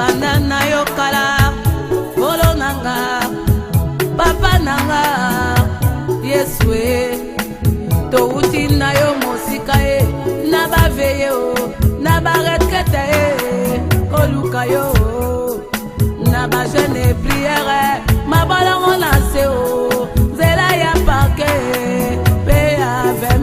banana yo kala bolo nanga papa nanga Yesu to uti na yo mosika na baveye na ba retraite koluka yo na ba jeune prière ma balongo na se zela ya parke pe avec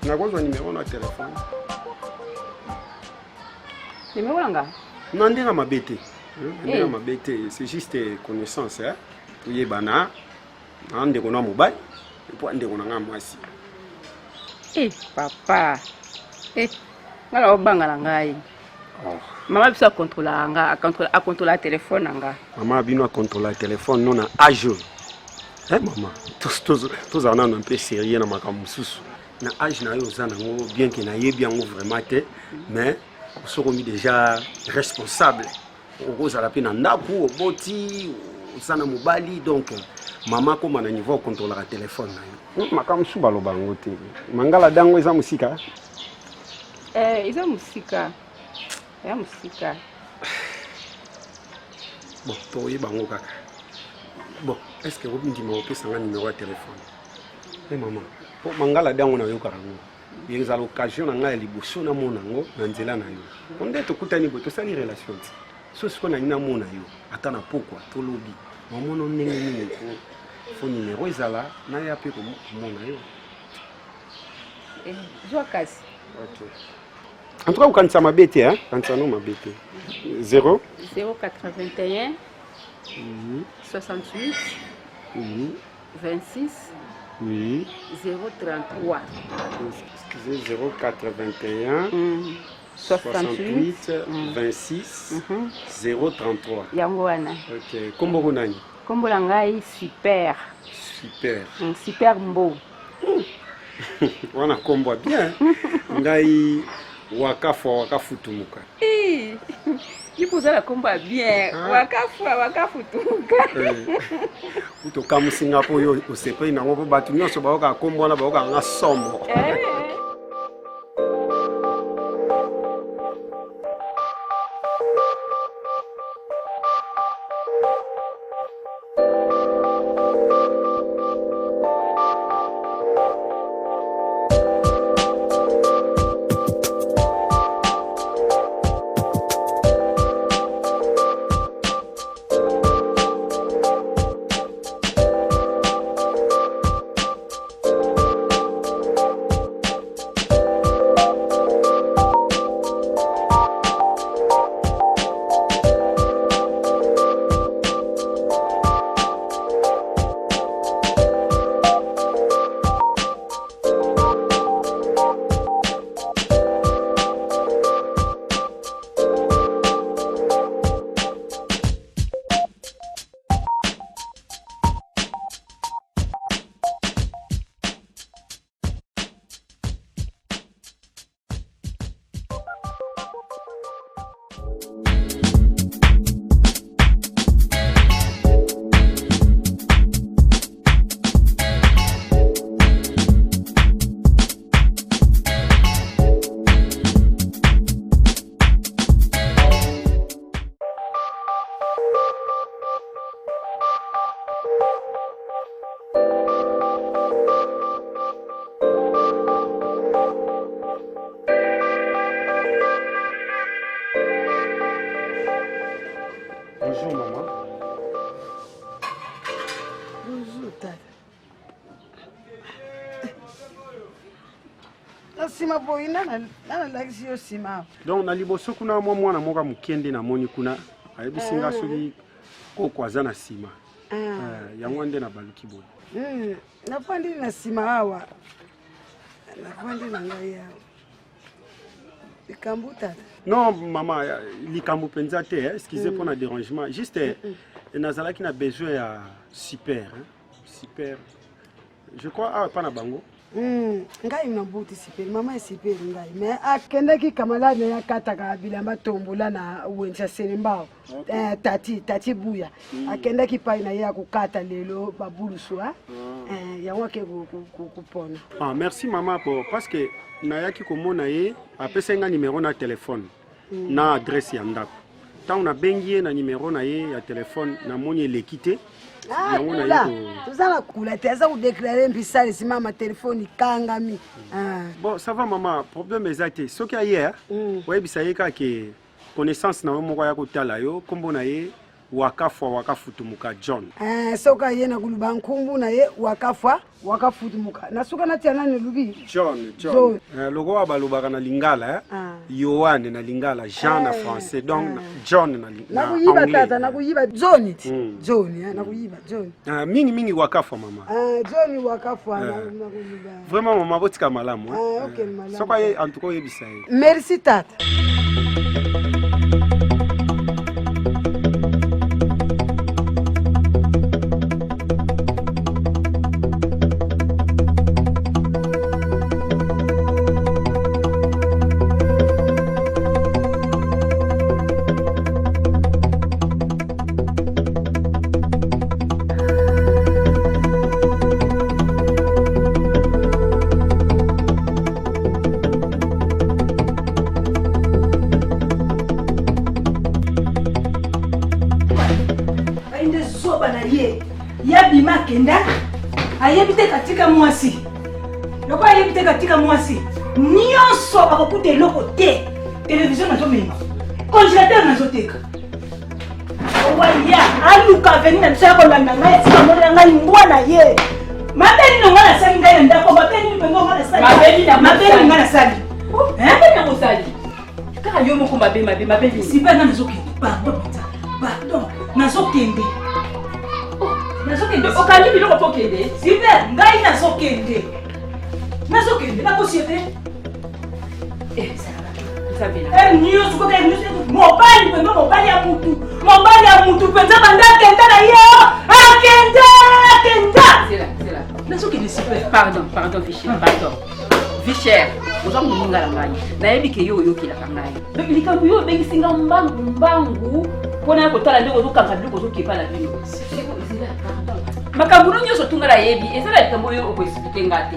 Na quoi numéro na téléphone? Numéro langa? Non, ndinga mabete. Ndinga mabete, c'est juste connaissance hein. Pour yebana, ande kona mobile, et pour ande kona ngamasi. Papa. Ngala obanga langai. Oh. Maman bisa contrôler nga, a contrôler téléphone nga. Maman bino a contrôler téléphone non na âge. Maman, tous en un peu sérieux na makambo susu. Na âge na yo za nango bien que na yebi yango vraiment te, mais on se remis déjà responsable. On za la peine ndaku oboti sana mobali donc maman comme na niveau contrôler la téléphone na yo. Makambo su baloba ngo te. Mangala dango eza musika. Eza musika. Ya musika. Bon, to yebango kaka. Bon, est-ce que vous me dites un numéro de téléphone? Maman, pour mangala dango na yo karango. Il y a l'occasion na liboso na monango na nzela na yo. On dit to kutani boto sali relation. So ce qu'on a ina mona yo. Atana pourquoi to lobi. Maman non nengeni ko fo numéro ezala na ya pe ko mona yo. Joa kasi. OK. En tout cas, quand ça m'a bêté hein, quand ça nous m'a bêté. 0 081 68 26 033. Excusez, 081 68 26 033. Yangoana. OK. Kombo konani? Kombo langai super. Super. Super mbo. Wana kombo bien. Ngai wakafutumuka. Il pose la combat bien. Wakafutumuka. Utoka mu Singapore yo osepe na ngo batu nyonso ba ka kombo na ba ka nga sombo. Bonjour maman. Bonjour tata. Sima boy nana lakisi yo sima. Donc na liboso kuna mwana moka mukende na moni kuna ayebisinga soki kokwaza na sima. Yango nde na baluki boy. Nafandi na sima awa. Nafandi na ngai awa. Likambu tata. Non maman, likambu penza te, excusez pour le dérangement. Juste nazalaki na besoin ya super, super. Je crois pas na bango. Ngai na buti super, mama super ngai. Mais akendaki kamala na yakataka bilamba tombola na wenza senembao. Tati buya. Akendaki pa na ya kukata lelo babulusu yango ke kupona. Ah merci maman parce que nayaki komona ye apesenga numéro na téléphone na adresse ya ndako. Tant on a bengi na numéro na ye ya téléphone na moni l'équité. Yango na ye tuzala kula teza ku déclarer mbisale sima ma téléphone kangami. Bon ça va maman, problème exact. Ce qu'il y a hier, ouais bisaye ka ke connaissance na mo ya kotala yo kombo na ye wakafutumuka John. Soka ye na kuluba nkumbu na ye wakafutumuka. Nasuka natia nani lubi? John. Logo wa balubaka na lingala Yohane na lingala Jean na français donc John na lingala. Nakuyiba tata nakuyiba John iti. John nakuyiba John. Mingi wakafa mama. John wakafa nakuyiba. Vraiment mama botika malamu. OK malamu. Soka ye en tout cas yebisa ye. Merci tata. Kenda ayebite katika mwasi loko ayebite katika mwasi nyonso bakokute eloko te television nazomema congélateur nazoteka owaya aluka veni na biso ya kolanda ngai esika monela ngai mbwa na ye mabeli nonga nasali ngai na ndako mabeli mpengo nga nasali mabeli nga nasali mabeli na mosali kaka yo moko mabeli sipa nga nazokende pardon nazokende okali biloko pokende super ngai nazokende nakosiete nyonso koka mobali mpenza mobali ya mutu mpenza banda akenda na ye akenda nazokende super pardon Vichère oza moninga na ngai nayebi ke yo oyokelaka ngai likambo yo obengisinga mbangu mpona ya kotala ndenge ozokanga biloko ozokepa na bino makambo nyonso tunga nayebi ezala likambo oyo okoexplike nga te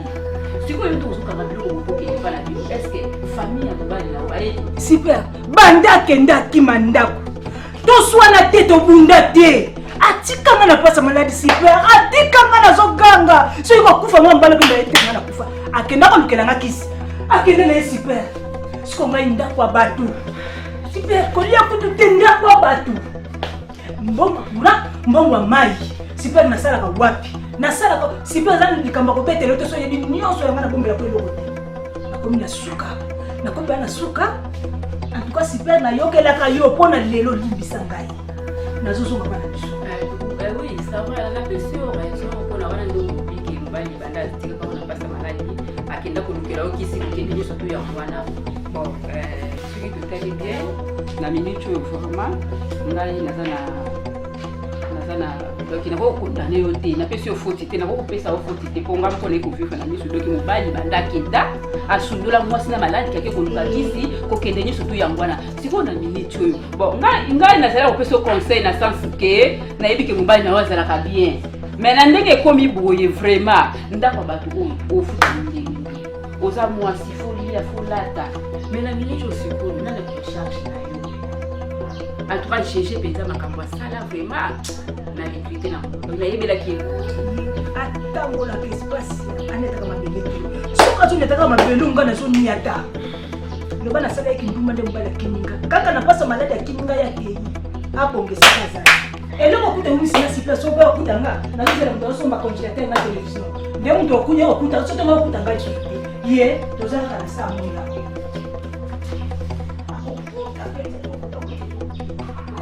sikoyo nto ozokanga biloko okokepa na bino eske famille ya mobali na ayebi super banda akenda akima ndako toswana te tobunda te atikanga na pasa maladi super atikanga nazoganga soki kokufa mwa mbala mpe nayetenga na kufa akenda kolukelanga kisi akende na ye super siko ngai ndako ya bato super kolia kutu te ndako ya bato mbongo kura mbongo ya mai super nasalaka wapi nasalaka super eza likambo kobetela to so yebi nyonso yanga na bombela po eloko te nakomi na suka nakomi na suka en tout cas super nayokelaka yo mpo na lelo limbisa ngai nazozonga bana biso oui ça va la question raison mpona wana ndo mobiki mobali banda atika kama napasa maladi akenda kolukela okisi kokende surtout ya wana bon soki totali bien na minute oyo vraiment ngai naza na donc nakokondane yo te napesi yo foti te nakokopesa yo foti te mpo nga mpona ekofifre na miso doki mobali banda akenda asundola mwasi na maladi kake koluka kisi kokende nyonso tu yango wana sikoyo na minute oyo bon ngai nazala kopesa yo conseil na sens ke nayebi ke mobali na yo azalaka bien mais na ndenge ekomi boye vraiment ndako bato oyo ofuta ndenge oza mwasi folia folata mais na minute oyo sikoyo nana kocharge na yo en tout cas cherche penza makambo asala vraiment na liquidité na nayebelaki atangolaka espace anetaka mabele soki azonetaka mabele nga nazoniata loba nasalaki ndumba nde mobali akiminga kaka napasa maladi akiminga ya kei abongesa kazala eloko kuta umisina situation kwa kutanga na nzela mdoso ma congélateur na télévision nde mtu okunya okuta soto ma kutanga iso ye tozala kana sa mona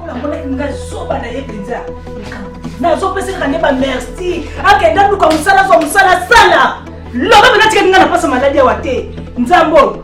la mona nga zoba na yebenza na zo pese kane ba merci akenda luka musala zo musala sala loba bana tika nga na pasa maladi ya wate nzambo.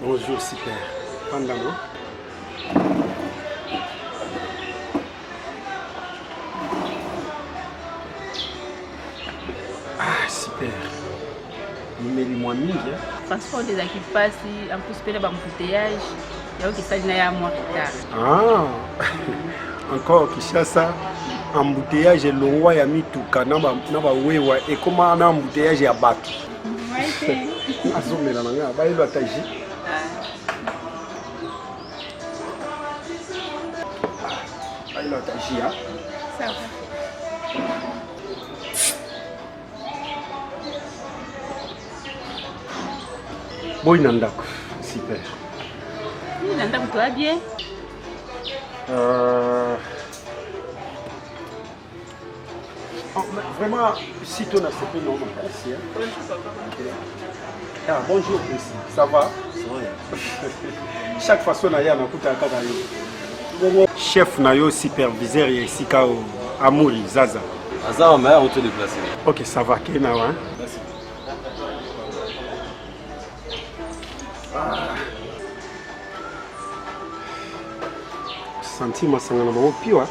Bonjour, super. Pandamo. Ah, super. Mais les mois mingi. Transport des équipes passent, en plus, il y a un embouteillage. Il y a aussi ça, il y a un mois retard. Ah, encore Kinshasa, embouteillage, le roi a mis tout canamba, et comment un embouteillage est à battre. Oui, azomela nanga bayelo ataji bayelo ataji ya ça va. boy nandako super Oui, nandako toi bien. Vraiment, si tu as ce nom, merci. Ah, bonjour, merci. Ça va? Chaque façon, il y a un chef, nayo superviseur et Sikao Amouri, Zaza. Zaza, mais on te déplacer. Ok, ça va, Kenawa. Merci. Sentiment, ça n'a pas pu, hein?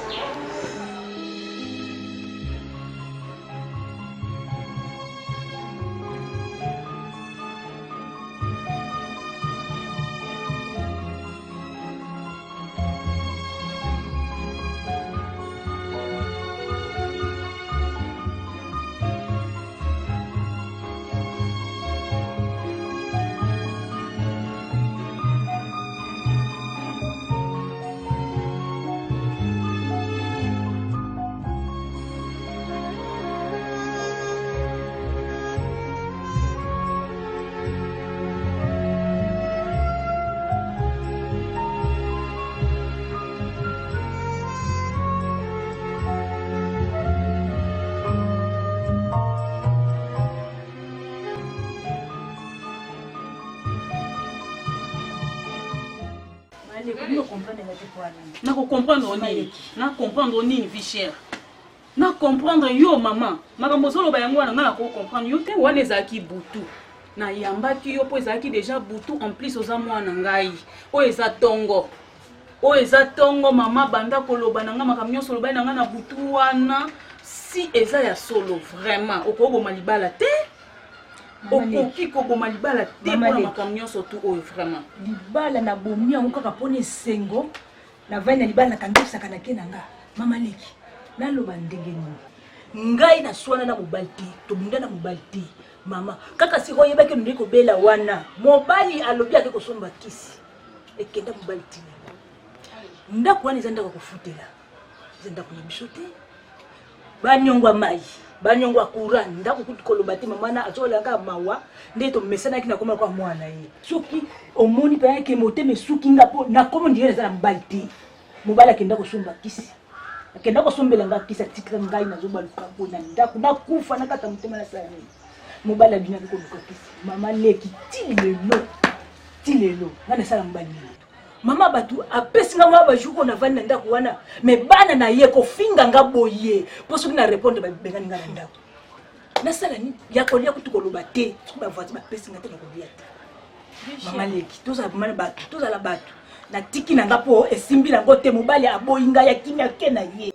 Na comprendre nini? Na comprendre nini vie chère? Na comprendre yo maman. Makambo zolo ba yango na ko comprendre yo te wana ezaki butu. Na yambaki yo po ezaki déjà butu en plus oza mwana ngai. O eza tongo. O eza tongo mama banda koloba na nga makamnyo solo ba na nga na butu wana si eza ya solo vraiment okoko malibala te. Okoki koko malibala te pour makamnyo surtout o vraiment. Libala na bomi yango kaka pone sengo. Na vai na libala na kangisa kana kenanga mama leki naloba ndenge nini ngai na swana na mobalti to bunda na mobalti mama kaka siko yebaki ndiko bela wana mobali alobi ake kosomba kisi ekenda mobalti ndako wana zanda kufutela zanda kuna bishote banyongwa mai banyongwa kura ndako kutikoloba te mama na azola ka mawa ndeto mesana kina koma kwa mwana ye soki omoni pa yake mote mesuki ngapo na komo ndiye za mbalti mobala kenda kosomba kisi akenda kosombela nga kisi atika ngai na zoba lukambo na ndako na kufa na kata mutema na sala mobala bina ko kisi mama leki tilelo ngana sala mbali mama batu apesi nga mwa bajuko na vanda ndako wana me bana na ye ko finga nga boye poso na répondre ba bengani nga ndako nasala nini ya kolia kutu koloba te soki bavoisin bapesinga te na kolia te mama leki tozala bato natiki na nga mpo esimbi nango te mobali aboyi ngai yakimi ake na ye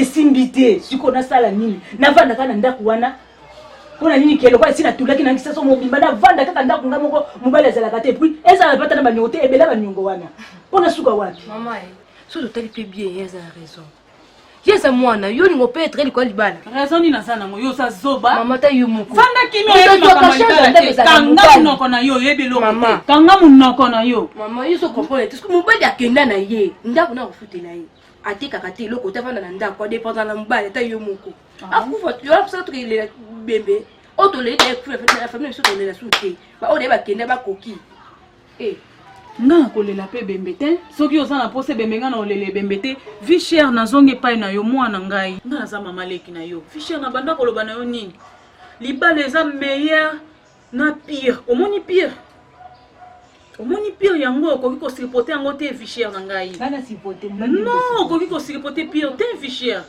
esimbi te siko nasala nini navanda kana ndako wana pona nini kelo kwa sina tulaki na ngisa so mobimba navanda kaka ndako nga moko mobali azalaka te puis ezala pata na banyote ebela banyongo wana pona suka wapi mama so totali pe bien yeza raison yeza mwana yo ni ngope etre liko libala raison ni nasana ngo yo sa zoba mama ta yo moko fanda kimi yo kanga munoko na yo yebelo mama kanga munoko na yo mama yo so comprendre tout ce que mobali akenda na ye ndako na kufutela ye atika kati loko tafanda na ndako dépendant na mbale ta yo moko akufa yo la psa to ile bembe oto le ta kufa la famille so to le la souté ba o de ba kenda ba koki nga kolela pe bembe te soki ozana pose bembe nga na olele bembe te vie chère na zonge pai na yo mwana ngai nga naza mama leki na yo vie chère na banda koloba na yo nini libala eza meilleur na pire omoni pire yango okoki kosiripote yango te vie chère na ngai non okoki kosiripote pire te vie chère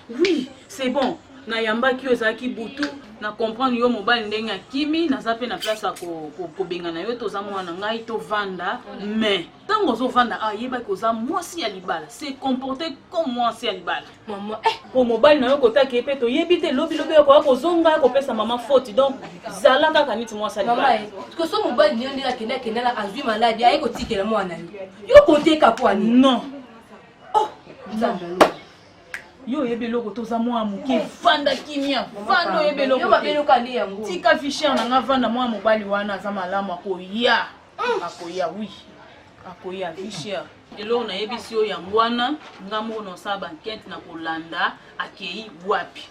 oui c'est bon na yambaki yo ezalaki butu na comprendre yo mobali ndenge akimi naza pe na place ya kobenga na yo toza mwana ngai tovanda mais ntango ozovanda ayebaki oza mwasi ya libala se comporter comme mwasi ya libala mama po mobali na yo kotaki ye mpe toyebi te lobilobi okoya kozonga kopesa mama faute donc zala kaka niti mwasi ya libala mama so mobali niyo ndenge akendela azwi maladi aye kotikela mwana yo konteka pwani non nzambalo yo yebeloko toza mwa muke vanda kimia vanda yebeloko yo babeloka ndi yango tika fichier na nga vanda mwa mobali wana aza malamu akoya oui akoya fichier eloko nayebisi yo yango wana nga moko nosala bankete na kolanda akei wapi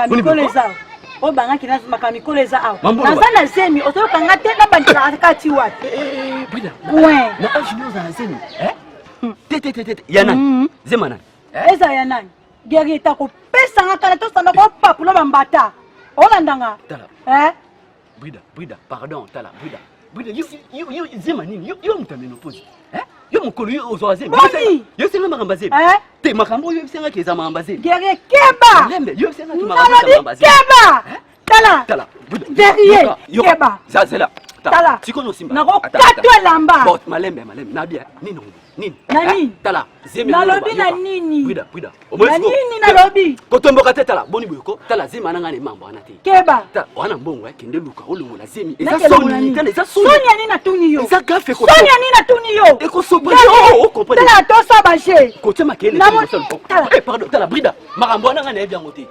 makamikolo eza o banga kina makamikolo eza awa naza na zemi otokanga te na bandela kati wapi Brida ouais na ajino za zemi tete yana zemana eza ya nani geri eta ko pesa nga kana to sanda ko papula bambata olandanga Brida pardon tala Brida you zemani you mutamenopause yo mukolo yo ozo zemi yo senga makamba zemi te makambo yo senga keza makamba zemi geri keba lembe yo senga makamba zemi keba tala derrière keba zazela tala tikono simba nako katwa lamba bot malembe nabia nini tala zemi nalobi na nini Brida na nini nalobi kotomboka te tala boni boyoko tala zemi ananga ne mambo ana te keba wana mbongo kende luka olongola zemi eza sonia nini natuni yo eza gafe ko sonia nini natuni yo ekosoba yo comprendre tala to sabache kote makele pardon tala Brida makambo ananga ne byango te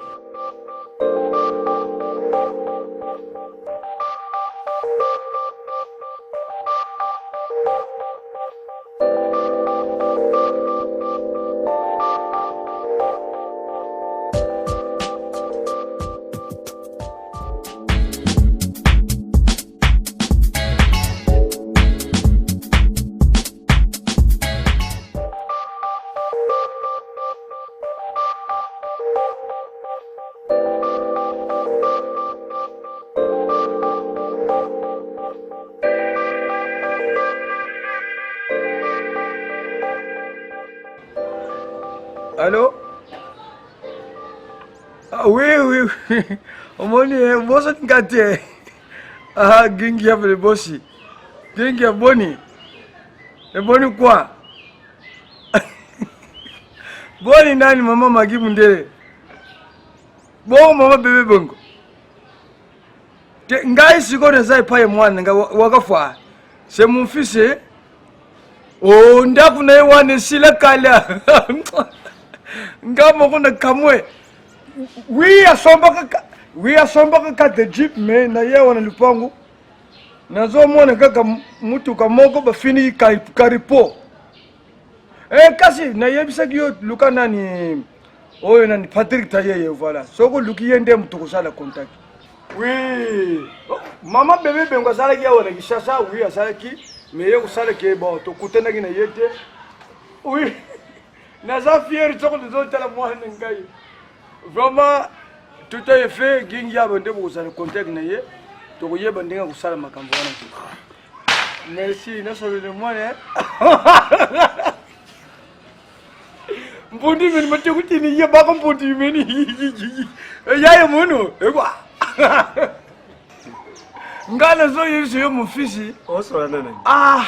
Allô? Ah oui. Omoni, boso ngate. Ah, gingi ya vile bosi. Gingi ya boni. E boni kwa? Boni nani mama Magi Mundele? Bongo mama bebe bongo. Ngai sikone zai paye mwana nga wakafa. C'est mon fils. Oh, ndaku na yewane sila kala. Ngamo kuna kamwe. We asomba ka the jeep me na yewana lupangu. Nazo mwana kaka mutu kamoko bafini karipo. Kasi na yebisa kiyo luka nani oyo nani Patrick Tayeye voilà. Soko luki yende mutu kusala contact. Oui. Mama bebe bengo sala ki yawana kishasa oui asala ki mais yo kusala ki bon to kutena ki na yete. Oui. Naza fier de la moi ngai. Vraiment tout est fait gingi ya bande ko sala contact na ye to ko ye bande ko sala makambo wana. Merci na so le moi Mbondi meni mate ko tini ye ba ko mbondi meni. Ya ye mono e kwa. Ngala zo yesu yo mufisi o so na na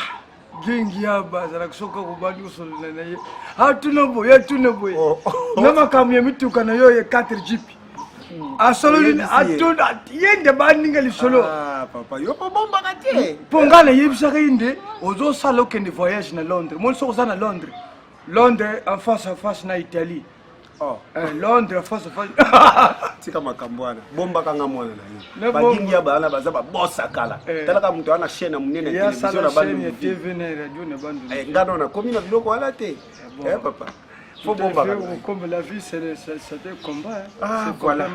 gengi ya bazara kusoka kubandi usolana naye hatuna boye na makamu ya mituka na yo ye 4 jeep asolo atuna yende baninga lisolo papa yo pa bomba kate pongana yebisa kinde ozo sala okende voyage na Londres mon soko sana Londres en face à face na Italie Londres en face à face tika makambwana bomba kanga mwana na yo bagingi ya bana bazaba bossa kala talaka mtu ana chaîne munene ya television na bandu ya TV na radio na bandu ngano na komi na biloko wala te papa faut bomba comme la vie c'est un combat c'est voilà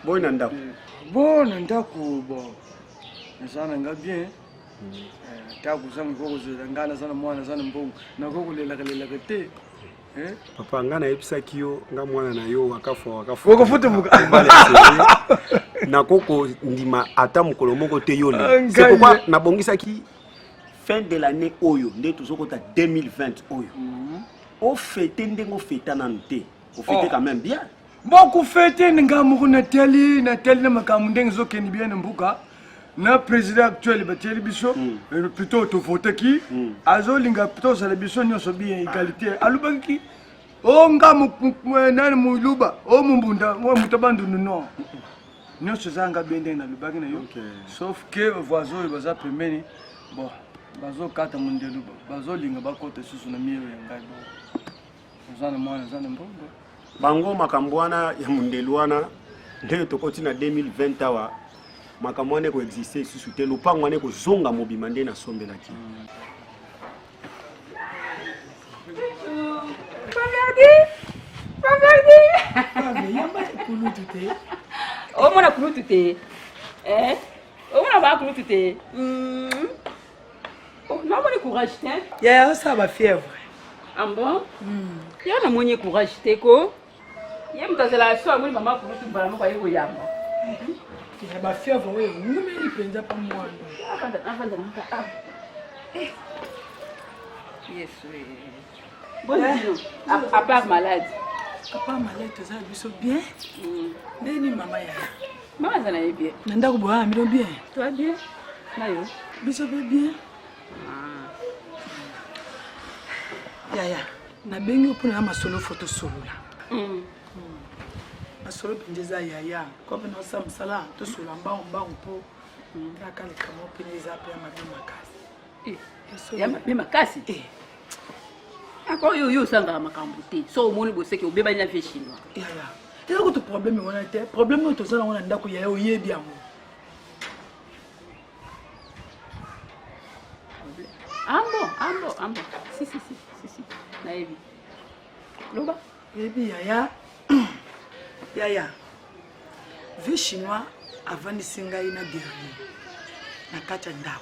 boy na ndako bon nazana nga bien taku zangu koko zangana sana mwana sana mbongo na koko lela te papa ngana yebisaki yo nga mwana na yo wakafa koko futu muka na koko ndima ata mukolo moko te yo le c'est pourquoi na bongisaki fin de l'année oyo nde tozokota 2020 oyo o fête ndengo fête nanu te o fête quand même bien beaucoup fête nga moko na teli na makamu ndenge zokeni bien mbuka na président actuel bateli biso plutôt to voter ki azolinga plutôt ça biso nyoso bien égalité alubaki o nga nani muluba o mumbunda mo mutabandu no nyoso zanga bende na lubaki na yo sauf que voisin baza pembeni bon bazo kata mundelu bazo linga bakota susu na miyo ya ngai bon zana mwana zana mbongo bango makambwana ya mundelu wana nde tokoti na 2020 awa makamwane ko exister susu te lupangwane ko zonga mobima nde na sombelaki Paverdi Oh, mon account tout est. Oh, mon account tout est. Oh, non, mon courage, hein? Yaya, ça va fièvre. Ah bon? Il y a mon courage, t'es quoi? Il y a une soirée, maman, pour tout le monde, il y a il y a ma fièvre, oui, nous, mais il ne pas moi. Yes, oui. Bon, à part malade. À part malade, tu as bien? Neni maman ya. Maman, ça n'a bien. Nanda ko boa, mi bien. Toi bien? Nayo. Biso bien. Yaya, na bengi opuna na masolo photo solo la. Masolo pendeza yaya, ko bena samsala to solo mba mpo. Kaka le kamo pendeza pe ya mabi makasi. Ya mabi makasi? Ako yo sanga makambo te. So omoni boseke obeba nya fe chinois. Yaya. Il y a un problème, on a été problème, on a été on a été bien. Ah bon. Si. Naïvi. Loba. Baby, Yaya. Vu chinois avant de singaï na guerrier. Na kacha ndako.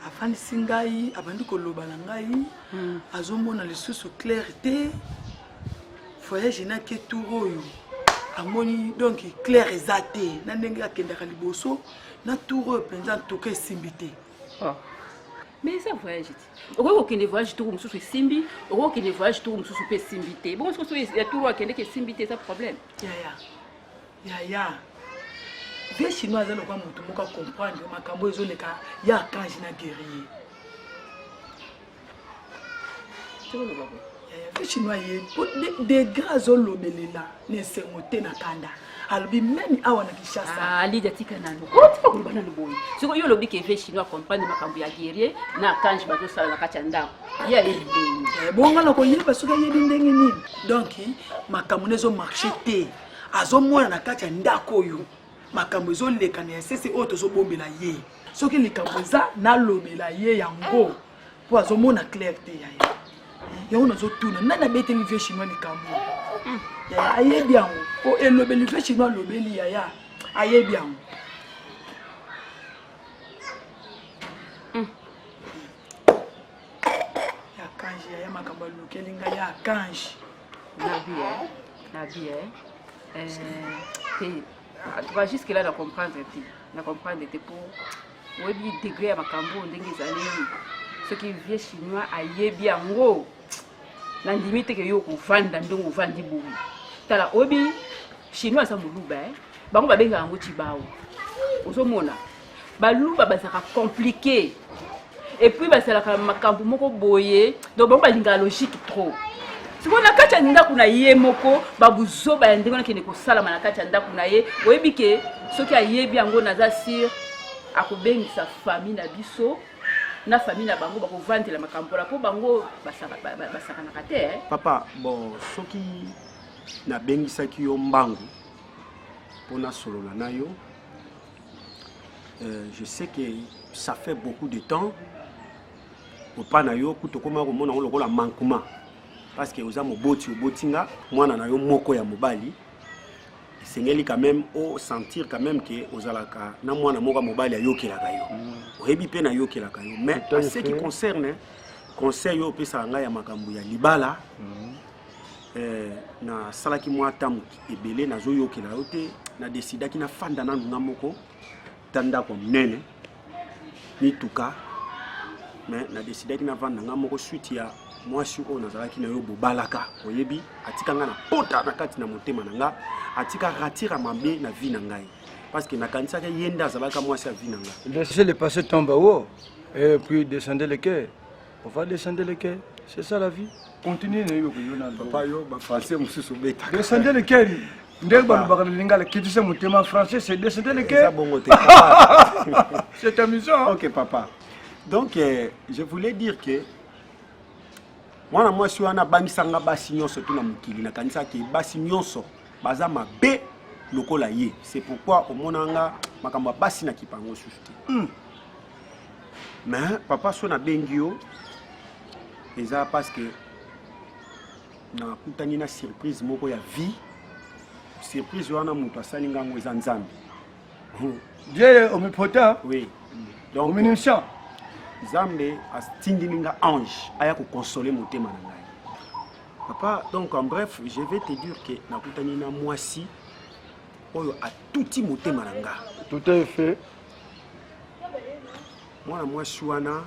Avant de singaï, avant de koloba na ngai, azomona le sous clarté. Voyage na ke touroyo. Amoni donc clair exacté. Na ndenge akenda ka liboso, na touro penza toke simbité. Oh. Mais ça voyage. Oko kende voyage touro mususu simbi, oko kende voyage touro mususu pe simbité. Bon mususu ya touro akende ke simbité ça problème. Yaya. Vie chinois za lokwa mutu moka comprendre makambo ezoleka ya kanji na guerrier. C'est bon babo. Vie chinois des gras olobelela ne sengote na kanda. Albi même awa na Kinshasa. Ah, Lydia tika nano. Oh, tu peux bana boy. Siko yo lobi ke vie chinois comprendre makambo ya guerrier na kanji bato sala na kati ndako. Ya bonga na ko yeba suka yebi ndenge nini. Donc makambo nezo marché te. Azomona na kati ndako yo. Makambo ezoleka na sese oto zo bombela ye. Soki likambo za na lobela ye yango. Po azomona clarté ya ye. Yo na zo tuna nana bete li vie chinois likambo. Ya aye bien o elobeli vie chinois lobeli ya aye bien. Ya kanji ya makambo lukelinga ya kanji. Na bien. Tu vas jusque là na comprendre pour oui degré à makambo ndenge ezali. Ce qui vie chinois aye bien ngo. Na limite que yo kuvanda ndongo vandi boui. Tala obi chinois sa muluba bango babenga yango tibao. Ozomona baluba bazaka compliqué. Et puis basalaka makambo moko boye donc bango balinga logique trop. Si on a kacha ndako na ye moko babuzo ba ndenge na kene ko sala na kacha ndako na ye oyebi ke soki ayebi yango naza sir akobengisa famille na biso. Na famille na bango bako vantela makambo la po bango basaka na kate Papa bon soki na bengisaki yo mbangu pona solola na yo je sais que ça fait beaucoup de temps opa na yo kutokoma komona lokola mankuma parce que oza moboti obotinga mwana na yo moko ya mobali sengeli quand même au sentir quand même que ozalaka na mwana moko mobali ayokelaka yo oyebi pe na yokelaka yo mais en ce qui concerne conseil yo pesa nga ya makambo ya libala na salaki mwa tamu ebele na zo yokela yo te na decidaki na fanda na nuna moko tanda ko nene ni tuka mais na decidaki na vanda nga moko suite ya mwasi oyo nazalaki na yo bobalaka oyebi atika nga na pota na kati na motema na nga atika ratira mabe na vie na ngai parce que nakanisaka yenda azalaka mwasi ya vie na nga. Laissez le passé tomber haut et puis descendez le quai. On va descendre le quai, c'est ça la vie. Continuez na yo papa yo ba français mususu beta. Descendez le quai. Ndel ba ba lingala qui dit motema français c'est descendre le quai. C'est amusant. OK papa. Donc je voulais dire que mwana mwasi wana bangisanga basi nyonso tuna mukili na kanisa ke basi nyonso baza mabe lokola ye. C'est pourquoi au monanga makambo basi na kipango susu. Mais papa so na bengio eza parce que nakutani na surprise moko ya vie. Surprise wana moto asali ngango eza Nzambe. Dieu omnipotent. Oui. Donc omniscient. Nzambe atindeli nga ange aya ko consoler motema na ngai. Papa, donc en bref, je vais te dire que nakutani na mwasi oyo atuti motema na nga. Tout est fait. Mwana mwasi wana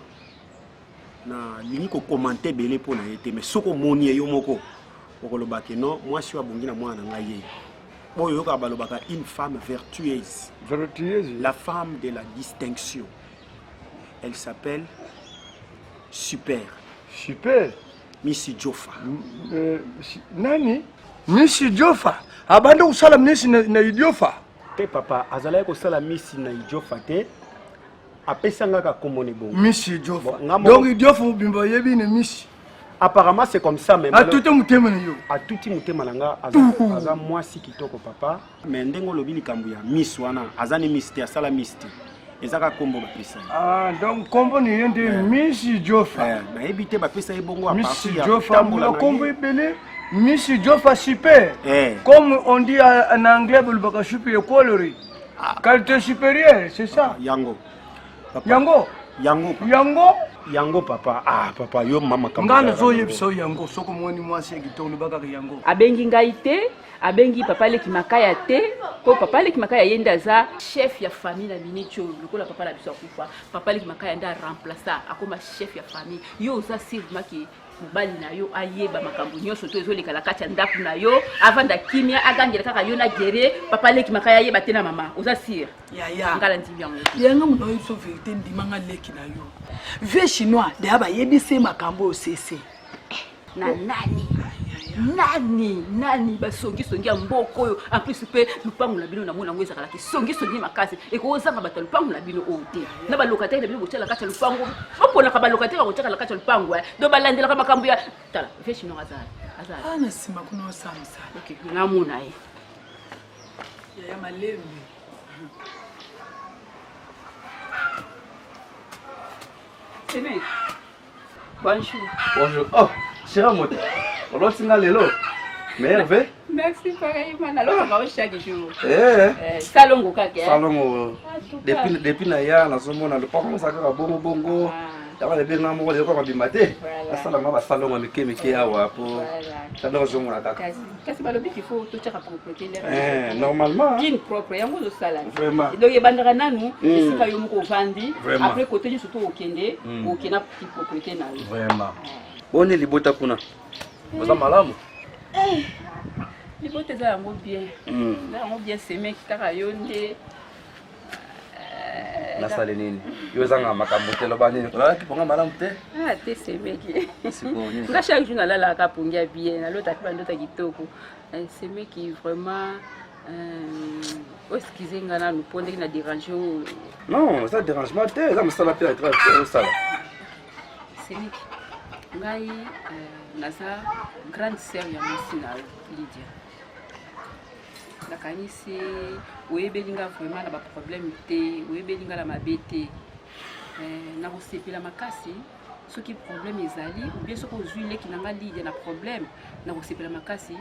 na lingi ko commenter belé pona yete mais soko moni yo moko okoloba ke non mwasi wa bongi na mwana na ngai ye. Boyo ka balobaka une femme vertueuse. Vertueuse. La femme de la distinction. Elle s'appelle Super. Super. Missy Jofa. Nani? Missy Jofa. Abanda usala Missy na Idiofa. Te papa, azala ko sala Missy na Idiofa te. Apesanga ka komone bon. Missy Jofa. Donc Idiofa bimba yebi ne Missy. Apparemment c'est comme ça mais a tout mutema na yo. A tout mutema nanga aza mwasi kitoko papa. Mais ndengo lobi likambu ya Miss wana azani Miss te asala Miss te. Ezaka kombo ba pesa. Ah donc kombo ni yende Missy Jofa. Na ebité ba pesa ebongo à partir ya Jofa la kombo ebele Missy Jofa super. Comme on dit en anglais le super quality. Qualité supérieure, c'est ça. Yango. Papa. Yango. Yango. Yango. Yango papa. Ah papa yo mama kamba. Ngana zo yebiso yango soko mwani mwasi ekitolo baka yango. Abengi ngai te, abengi papa leki makaya te, po papa leki makaya yenda za chef ya famille na minicho lokola papa la biso akufa. Papa leki makaya nda remplacer akoma chef ya famille. Yo za sirma ki mobali na yo ayeba makambo nyonso to ezoleka la kati ya ndaku na yo avanda kimia agangela kaka yo na gere papa leki makaya yeba te na mama oza sir ya ngala ndimi yango yanga muno yo so vérité ndimanga leki na yo vie chinois de aba yebise makambo osese na nani basongi ya mboko oyo en plus pe lupangu na bino na mona ngweza kala ki songi makasi e ko zanga bata lupangu na bino ote na ba locataire na bino botela kati lupangu opona ka ba locataire ko teka la kati lupangu do balandela ka makambo ya tala veshi no azali ana sima kuno samsa okay ngamuna ya malembe c'est bien bonjour Oh cher moto on singa lelo merveille. Merci pareillement alors chaque jour salongo kaka salongo depuis na ya na somona le papa ça ka bongo ya ba benga mo le ko ba bimate asala ma ba salongo mike awa po ça doit zo mona kaka kasi balobi qu'il faut tout tchaka propriété normalement kin propre yango zo sala vraiment donc ebandaka nanu esika yo moko vandi après côté du surtout okende okena petite propriété na yo vraiment boni libota kuna oza malamu libota eza yango bien eza yango bien semé kitaka yo nde nasale nini yo ezanga makambo te loba nini olaki ponga malamu te te semeki nga chaque jour nalalaka pongia bien nalota mpe bandota kitoko semeki vraiment excusez nga nanu mpo ndenge na dérange oyo non eza dérangement te eza mosala mpe na osala semeki ngai naza grande sœur ya mwasi na Lydia nakanisi oyebeli nga vraiment na baproblème te oyebeli nga na mabe te nakosepela makasi soki problème ezali ou bien soki ozwi leki na nga Lydia na problème nakosepela makasi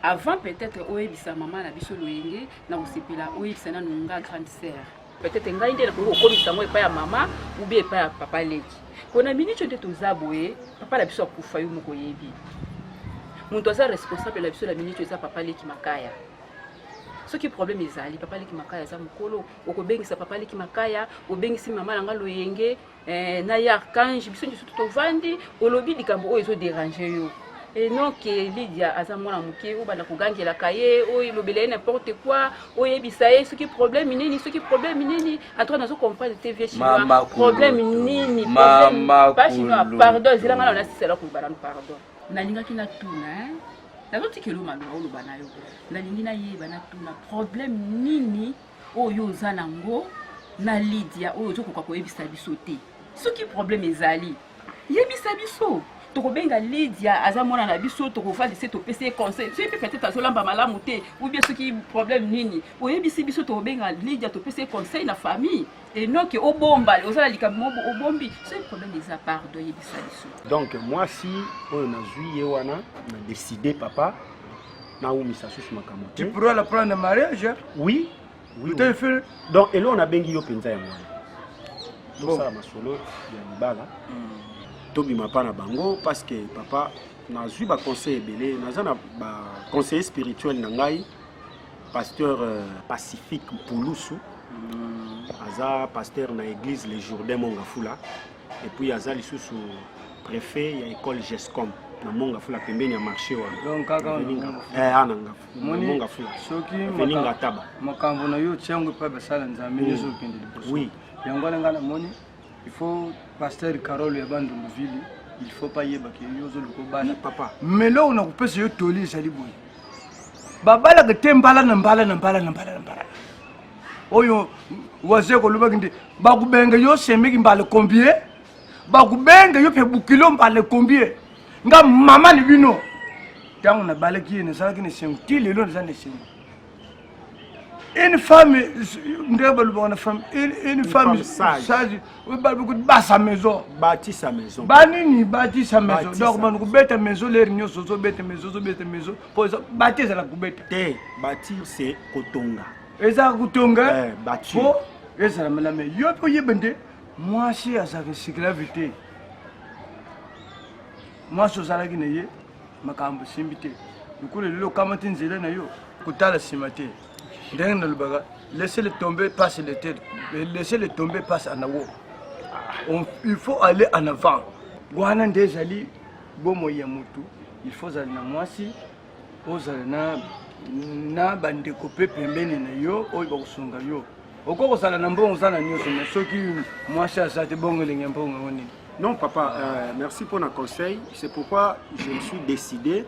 avant peut-être oyebisa mama na biso loyenge nakosepela oyebisa nanu nga grande sœur peut-être ngai nde nakoki kokomisa ngo epai ya mama ou bien epai ya papa leki pona minitio nde toza boye papa na biso akufa yo moko yebi moto aza responsable na biso na minitio eza papa leki makaya soki problème ezali papa leki makaya aza mokolo okobengisa papa leki makaya obengisi mama na nga loyenge na ye archange biso nyonso tovandi olobi likambo oyo ezodérange yo et non que Lydia aza mwana moke oyo banda kogangelaka ye oyo elobela ye n'importe quoi oyo yebisa ye soki problème nini antoine nazo comprendre te vie chinois problème nini pas chinois pardon ezelanga na nasisela koloba nanu pardon nalingaki natuna nazotikela maloba oloba na yo nalingi nayeba natuna problème nini oyo oza nango na Lydia oyo ozokoka koyebisa biso te soki problème ezali yebisa biso tokobenga Lydia aza mwana na biso tokova laisser topesa conseil so peut-être azolamba malamu te ou bien ce qui problème nini oyebisi biso tokobenga Lydia topesa conseil na famille et non que obomba ozala likambo obombi c'est problème des pardon yebisa biso. Donc moi si on a juillet wana na décidé papa na umisa susu makambo. Tu pourras la prendre en mariage? Oui. Oui. Fait... Donc et là on a bengi yo penza ya mwana. Donc ça masolo ya libala. Tobima pa na bango parce que papa na zui ba conseil belé na na ba conseiller spirituel na ngai pasteur Pacifique Pouloussou. Aza pasteur na église les Jourdains Mongafula et puis aza lisusu préfet ya école Gescom na Mongafula pembeni ya marché wa donc kaka ananga Mongafula soki veninga taba makambo na yo tiango pa basala nzambe nyezo kende liboso oui yango ngana moni il faut pasteur Carole ya Bandundu ville il faut pas yeba ke yo zo luko bana papa mais là on a kupesa yo toli sali boy babala ke tembala na mbala oyo wazeko lubakindi bakubenga yo semeki mbale combien bakubenga yo pe bukilo mbale combien nga mama ni bino tango na balaki ne sala kini sengi lelo na zane sengi une femme ndeba lubana femme une femme sage babu ba sa maison bâti sa maison banini bâti sa maison donc banu kubeta maison les réunions so beta maison pour bâti za la kubeta te bâtir c'est kotonga eza kutonga bâtir eza la mais yo po yebende moi si asa que esclavité moi so zala kine ye makambo simbite dukule lelo kama tinzela na yo kutala simate ndenge na lubaga laissez-le tomber passe le tête laissez-le tomber passe en haut il faut aller en avant gwana ndezali bomo ya mutu il faut aller na mwasi ozala na bandeko pe pembeni na yo oyo bakusunga yo okoko sala na mbongo sana nyoso na soki mwasi asate bongo lenye mbongo ngoni. Non papa, merci pour le conseil. C'est pourquoi je me suis décidé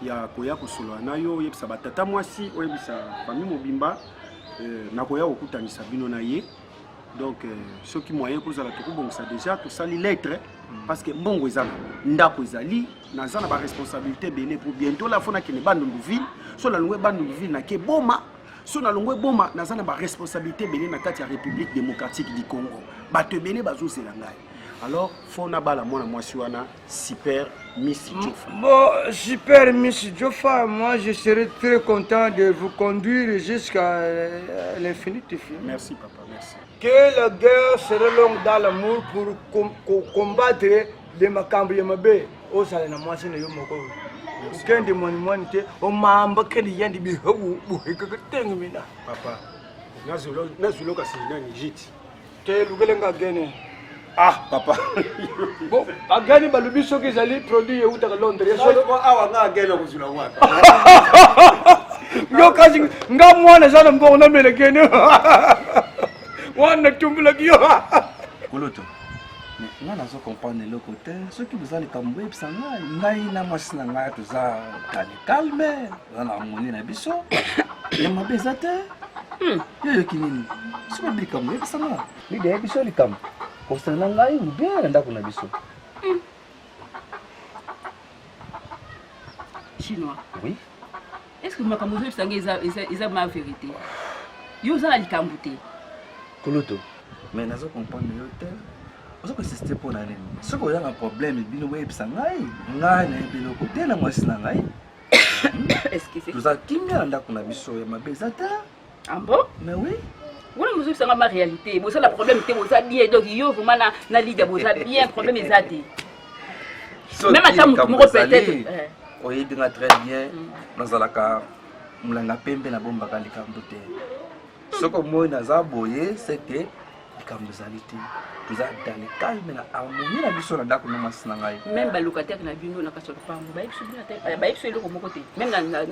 ya koya kosolo na yo yebisa batata mwasi oyebisa famille mobimba na koya okutanisa bino na ye. Donc ceux qui moyen kozala tokubongisa déjà to sali lettre parce que mbongo ezala ndako ezali nazana ba responsabilité belé pour bientôt la fona kene Bandundu ville so la longwe Bandundu ville na ke boma so na longwe boma nazana ba responsabilité belé na kati ya République démocratique du Congo bato belé bazosela ngai. Alors, Fona Bala, moi, super Miss Jofa. Bon, super Miss Jofa, moi je serai très content de vous conduire jusqu'à l'infinité. Merci, papa, merci. Que la guerre sera longue dans l'amour pour combattre les macambres yamabe. Oh, ça n'a moi, c'est le yomoko. Quand des monuments, on m'a embarqué les yann de bihaou, papa, Nazulo Kassina, Nigit. Quel Lugalenga gagné. Ah, papa. Bon, à gagner, le biso qui allait produire où dans Londres. Yo, kasi, nga mwana sana mbona mele gene. Wana tumbula kiyo. Koloto. Mais nga nazo comprendre le côté, ceux qui vous allez comme web ça ngai na mwasi na ngai tuza calme, na harmonie na biso. Ya mabezate. Yo kinini. Sio bi comme web ça nga. Ni de biso li comme. Concernant ngai ou bien ndako na biso. Chinois. Oui. Est-ce que makambo zo sanga eza ma vérité? Yo za likambo te. Koloto. Mais nazo comprendre yo te. Ozo ko système pour nani. Ce ko ya un problème bino web sangai. Ngai na bino côté na mwasi na ngai. Est-ce que c'est Tuza kinga ndako na biso ya mabezata? Ah bon? Mais oui. Voilà, monsieur, c'est ma réalité. Bon, ça, le problème, c'est que vous êtes bien. Donc, il y a vraiment la ligue, vous êtes bien. Problème, est zadé. Même à ça, vous peut-être. Oui, très bien. Dans la carte, nous l'avons pembe na bomba kali kambote. Ce que moi, nous avons boyé, c'est que les cambosalités, vous êtes dans le calme, la harmonie, la mission, la date, nous m'assinons. Même les locataires, nous avons vu, même dans le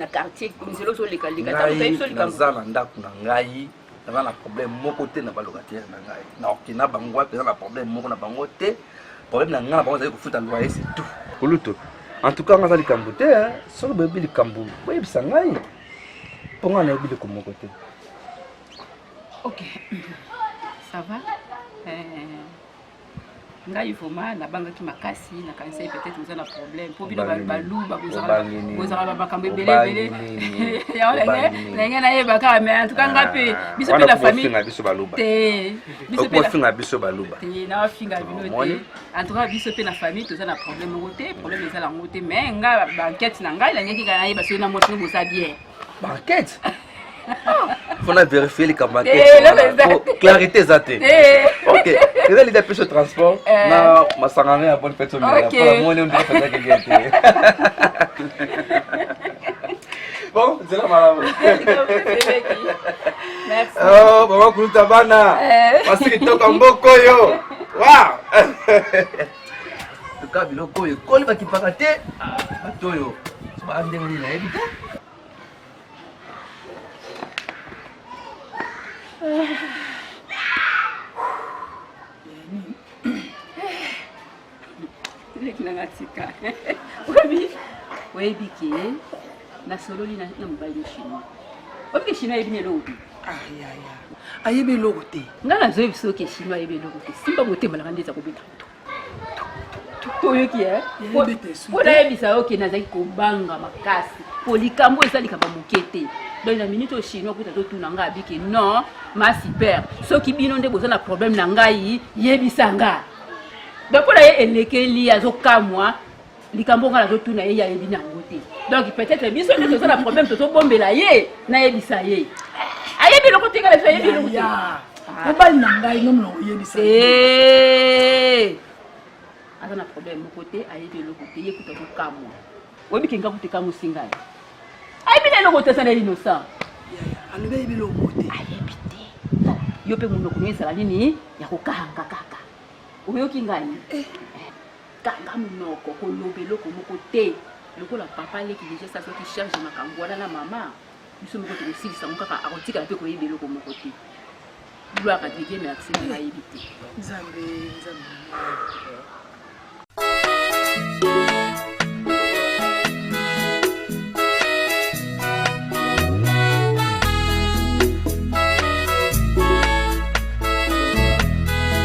quartier, nous avons vu les locataires. Dans le problème mon côté na balocataire na ngai na okina bango pe na problème moko na bango te problème na nga bango za ko futa loyer c'est tout koluto en tout cas ngazali kambote hein so le bébé kambo boye bisangai ponga na bébé ko mon côté. OK. Ça va ngai vraiment na banga ki makasi na kanisa peut-être nous a un problème pour bino baluba bozala bakambo ebele ya olenge na yeba ka mais en tout cas ngape biso pe la famille te biso pe finga biso baluba te na finga bino te en tout cas biso pe na famille tous na problème ngote problème ezala ngote mais nga banquette na ngai la ngeki kana yeba so na moto ngo sa bien banquette. Il faut vérifier les camarades. Clarité zate. Ok. Quel est l'idée de ce transport? Non, ma sangaré a bonne fête au milieu. Pour la monnaie, on dirait que c'est gagné. Bon, c'est là, madame. Merci. Oh, maman Kouloutabana. Parce que tu as un beau koyo. Waouh. En tout cas, le koyo. Koyo va qui part à terre. Toyo. Tu vas aller là, évite. Tika webi ke na sololi na mobali chinois obi ke chinois ebine lobi ayebe eloko te nga na zoyebi so ke chinois ayebe eloko te simba motema nanga ndeza kobeta toyoki mpona yebisa oke nazalaki kobanga makasi po likambo eza likambo moke te donc na minute oyo chinois kuta totuna ngai abike non ma super soki bino nde boza na problème na ngai yebisa nga donc mpona ye elekeli azokamwa likambo ngai nazotuna ye yayebi nango te donc peut-être biso nde toza na problème tozobombela ye nayebisa ye ayebi eloko te ngala so ayebi eloko te mobali na ngai nomona oyebisa aza na problème moko te ayebi eloko te ye kuta zokamwa oyebi ke nga kuteka mosingai ayebi na eloko te aza na innocent alobi ayebi eloko te ayebi te yo mpe monoko no ezala nini ya kokanga kaka oyoki ngai kanga monoko koloba eloko moko te lokola papa aleki deja sa soki charge makambo wana na mama biso moko tokosilisa ngo kaka akotikala mpe koyeba eloko moko te gloire à Dieu merci na ayebi te nzambe